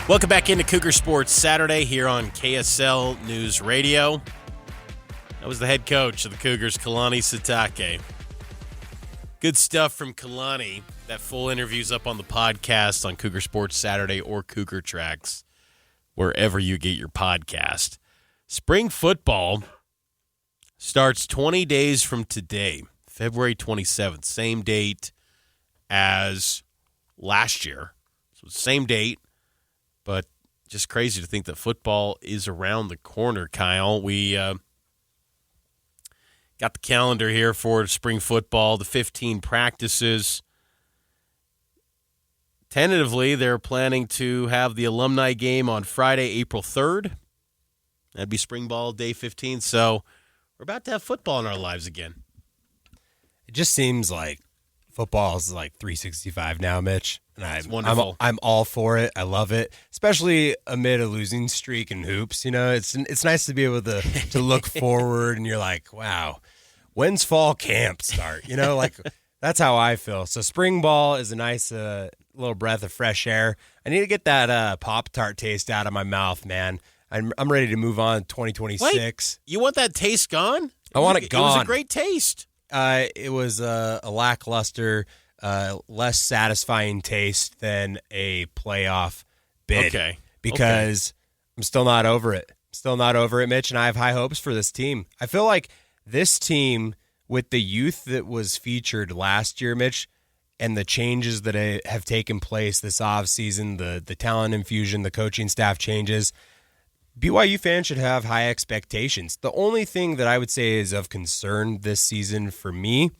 Welcome back into Cougar Sports Saturday here on KSL News Radio. That was the head coach of the Cougars, Kalani Sitake. Good stuff from Kalani. That full interview's up on the podcast on Cougar Sports Saturday or Cougar Tracks, wherever you get your podcast. Spring football starts 20 days from today, February 27th, same date as last year. So same date. But just crazy to think that football is around the corner, Kyle. We got the calendar here for spring football, the 15 practices. Tentatively, they're planning to have the alumni game on Friday, April 3rd. That'd be spring ball day 15. So we're about to have football in our lives again. It just seems like football is like 365 now, Mitch. And It's wonderful. I'm all for it. I love it, especially amid a losing streak in hoops. You know, it's nice to be able to look forward, and you're like, wow, when's fall camp start? You know, like that's how I feel. So spring ball is a nice little breath of fresh air. I need to get that Pop-Tart taste out of my mouth, man. I'm ready to move on to 2026. Wait, you want that taste gone? I want it gone. It was a great taste. It was a lackluster, less satisfying taste than a playoff bid. Okay. Because I'm still not over it. Still not over it, Mitch, and I have high hopes for this team. I feel like this team, with the youth that was featured last year, Mitch, and the changes that have taken place this offseason, the talent infusion, the coaching staff changes, BYU fans should have high expectations. The only thing that I would say is of concern this season for me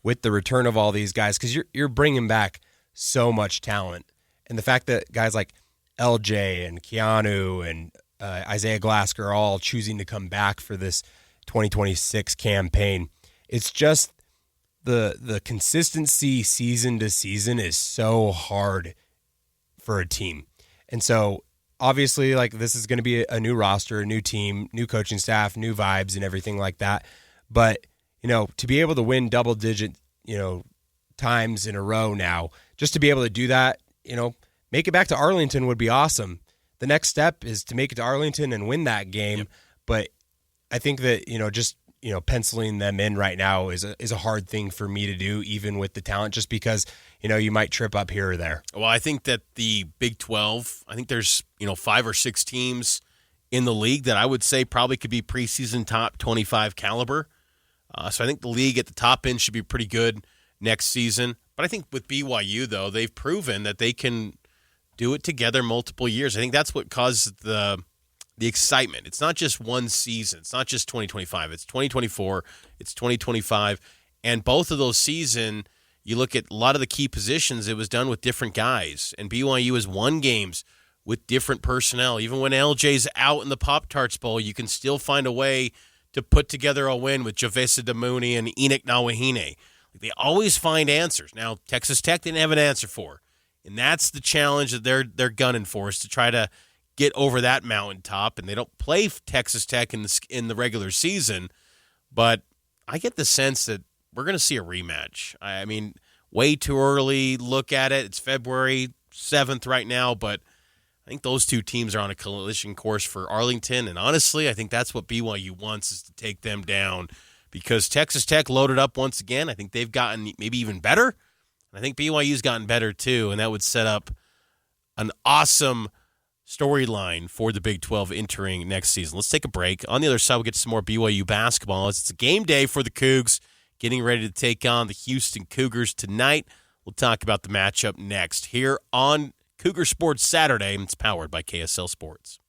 with the return of all these guys, because you're bringing back so much talent. And the fact that guys like LJ and Keanu and Isaiah Glasker are all choosing to come back for this 2026 campaign, it's just the consistency season to season is so hard for a team. And so obviously, like, this is going to be a new roster, a new team, new coaching staff, new vibes and everything like that. But, you know, to be able to win double-digit, times in a row now, just to be able to do that, make it back to Arlington would be awesome. The next step is to make it to Arlington and win that game. Yep. But I think that, penciling them in right now is a hard thing for me to do, even with the talent, just because, you might trip up here or there. Well, I think that the Big 12, I think there's, 5 or 6 teams in the league that I would say probably could be preseason top 25 caliber. So I think the league at the top end should be pretty good next season. But I think with BYU, though, they've proven that they can do it together multiple years. I think that's what caused the excitement. It's not just one season. It's not just 2025. It's 2024. It's 2025. And both of those seasons, you look at a lot of the key positions, it was done with different guys. And BYU has won games with different personnel. Even when LJ's out in the Pop-Tarts Bowl, you can still find a way to put together a win with Javesa Damouni and Enoch Nawahine. They always find answers. Now, Texas Tech didn't have an answer for. And that's the challenge that they're gunning for, is to try to get over that mountaintop. And they don't play Texas Tech in the regular season. But I get the sense that we're going to see a rematch. I mean, way too early look at it. It's February 7th right now, but I think those two teams are on a collision course for Arlington, and honestly, I think that's what BYU wants, is to take them down, because Texas Tech loaded up once again. I think they've gotten maybe even better. I think BYU's gotten better too, and that would set up an awesome storyline for the Big 12 entering next season. Let's take a break. On the other side, we'll get to some more BYU basketball, as it's a game day for the Cougs, getting ready to take on the Houston Cougars tonight. We'll talk about the matchup next here on Cougar Sports Saturday. It's powered by KSL Sports.